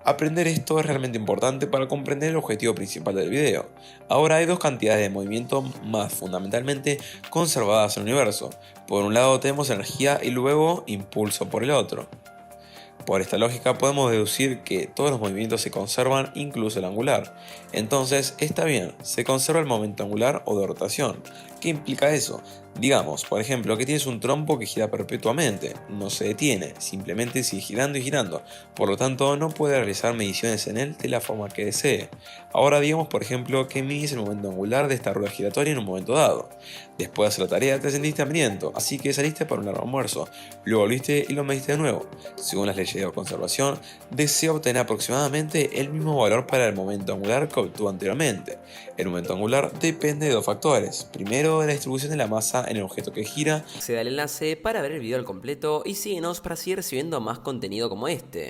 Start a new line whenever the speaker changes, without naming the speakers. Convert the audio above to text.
Aprender esto es realmente importante para comprender el objetivo principal del video. Ahora hay dos cantidades de movimiento más fundamentalmente conservadas en el universo. Por un lado tenemos energía y luego impulso por el otro. Por esta lógica podemos deducir que todos los movimientos se conservan, incluso el angular. Entonces está bien, se conserva el momento angular o de rotación. ¿Qué implica eso? Digamos, por ejemplo, que tienes un trompo que gira perpetuamente, no se detiene, simplemente sigue girando y girando, por lo tanto no puede realizar mediciones en él de la forma que desee. Ahora digamos por ejemplo que mides el momento angular de esta rueda giratoria en un momento dado. Después de hacer la tarea te sentiste hambriento, así que saliste para un largo almuerzo, luego volviste y lo mediste de nuevo. Según las leyes de conservación, desea obtener aproximadamente el mismo valor para el momento angular que obtuvo anteriormente. El momento angular depende de dos factores. Primero, de la distribución de la masa en el objeto que gira.
Accede al enlace para ver el video al completo y síguenos para seguir recibiendo más contenido como este.